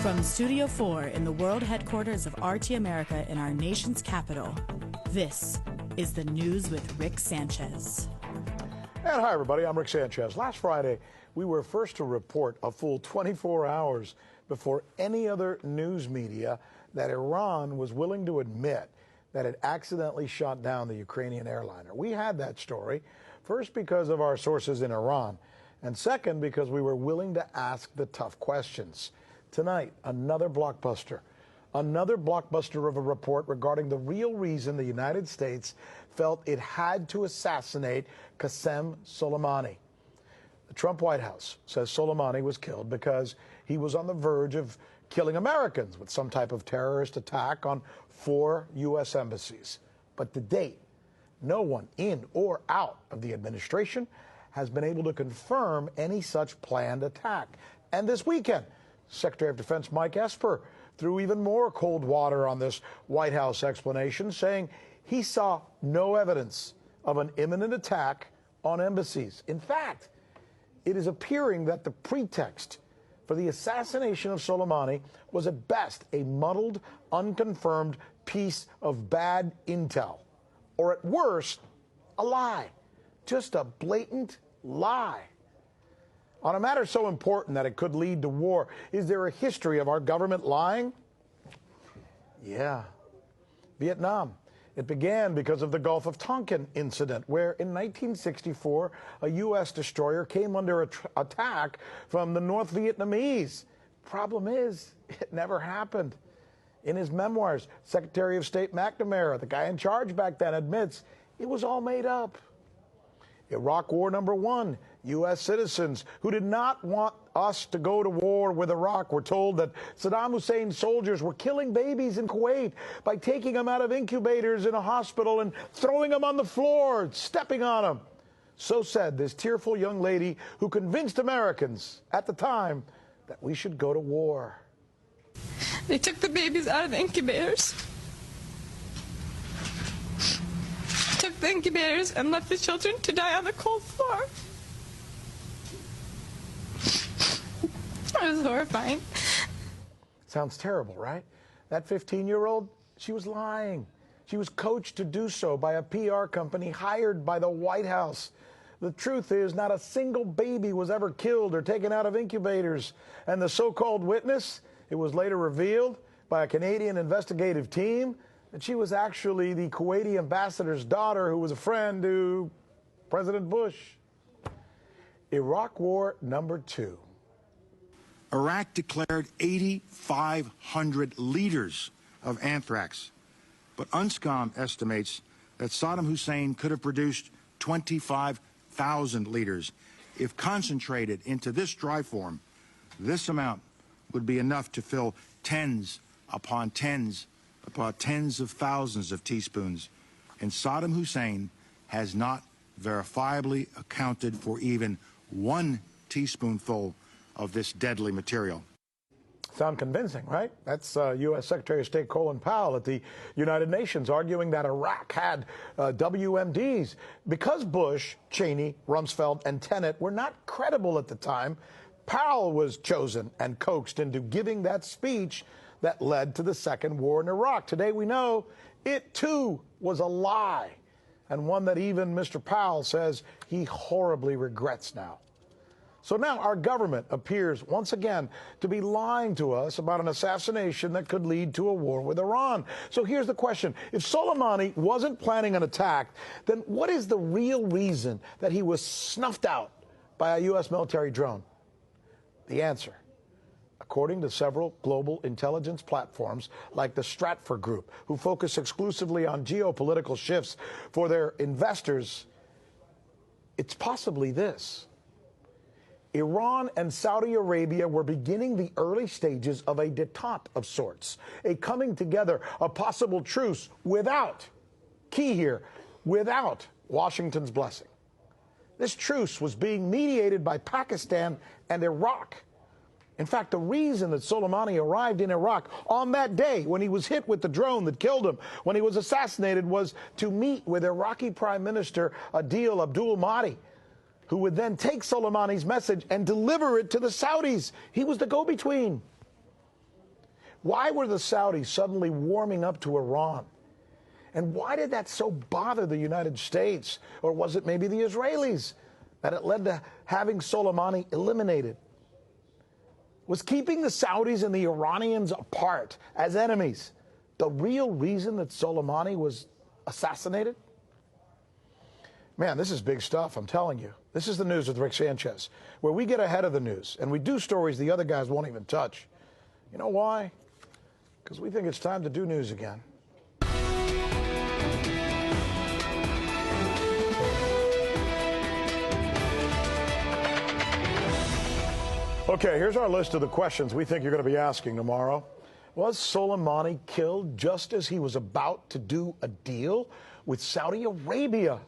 From Studio 4 in the world headquarters of RT America in our nation's capital, this is the News with Rick Sanchez. And hi, everybody. I'm Rick Sanchez. Last Friday, we were first to report a full 24 hours before any other news media that Iran was willing to admit that it accidentally shot down the Ukrainian airliner. We had that story, first because of our sources in Iran, and second because we were willing to ask the tough questions. Tonight, another blockbuster of a report regarding the real reason the United States felt it had to assassinate Qasem Soleimani. The Trump White House says Soleimani was killed because he was on the verge of killing Americans with some type of terrorist attack on 4 U.S. embassies. But to date, no one in or out of the administration has been able to confirm any such planned attack. And this weekend, Secretary of Defense Mike Esper threw even more cold water on this White House explanation, saying he saw no evidence of an imminent attack on embassies. In fact, it is appearing that the pretext for the assassination of Soleimani was at best a muddled, unconfirmed piece of bad intel, or at worst, a lie. Just a blatant lie. On a matter so important that it could lead to war, is there a history of our government lying? Yeah. Vietnam. It began because of the Gulf of Tonkin incident, where in 1964, a U.S. destroyer came under attack from the North Vietnamese. Problem is, it never happened. In his memoirs, Secretary of State McNamara, the guy in charge back then, admits it was all made up. Iraq War #1, U.S. citizens who did not want us to go to war with Iraq were told that Saddam Hussein's soldiers were killing babies in Kuwait by taking them out of incubators in a hospital and throwing them on the floor, stepping on them. So said this tearful young lady who convinced Americans at the time that we should go to war. They took the babies out of the incubators. Took the incubators and left the children to die on the cold floor. It was horrifying. Sounds terrible, right? That 15-year-old, she was lying. She was coached to do so by a PR company hired by the White House. The truth is, not a single baby was ever killed or taken out of incubators. And the so-called witness, it was later revealed by a Canadian investigative team that she was actually the Kuwaiti ambassador's daughter who was a friend to President Bush. Iraq War #2. Iraq declared 8,500 liters of anthrax, but UNSCOM estimates that Saddam Hussein could have produced 25,000 liters. If concentrated into this dry form, this amount would be enough to fill tens upon tens of thousands of teaspoons. And Saddam Hussein has not verifiably accounted for even 1 teaspoonful of this deadly material. Sound convincing, right? That's U.S. Secretary of State Colin Powell at the United Nations arguing that Iraq had WMDs. Because Bush, Cheney, Rumsfeld, and Tenet were not credible at the time, Powell was chosen and coaxed into giving that speech that led to the second war in Iraq. Today we know it, too, was a lie, and one that even Mr. Powell says he horribly regrets now. So now our government appears once again to be lying to us about an assassination that could lead to a war with Iran. So here's the question. If Soleimani wasn't planning an attack, then what is the real reason that he was snuffed out by a U.S. military drone? The answer, according to several global intelligence platforms like the Stratfor Group, who focus exclusively on geopolitical shifts for their investors, it's possibly this. Iran and Saudi Arabia were beginning the early stages of a détente of sorts, a coming together, a possible truce without, key here, without Washington's blessing. This truce was being mediated by Pakistan and Iraq. In fact, the reason that Soleimani arrived in Iraq on that day when he was hit with the drone that killed him, when he was assassinated, was to meet with Iraqi Prime Minister Adil Abdul Mahdi, who would then take Soleimani's message and deliver it to the Saudis. He was the go-between. Why were the Saudis suddenly warming up to Iran? And why did that so bother the United States? Or was it maybe the Israelis that it led to having Soleimani eliminated? Was keeping the Saudis and the Iranians apart as enemies the real reason that Soleimani was assassinated? Man, this is big stuff, I'm telling you. This is the News with Rick Sanchez, where we get ahead of the news and we do stories the other guys won't even touch. You know why? Because we think it's time to do news again. Okay, here's our list of the questions we think you're going to be asking tomorrow. Was Soleimani killed just as he was about to do a deal with Saudi Arabia?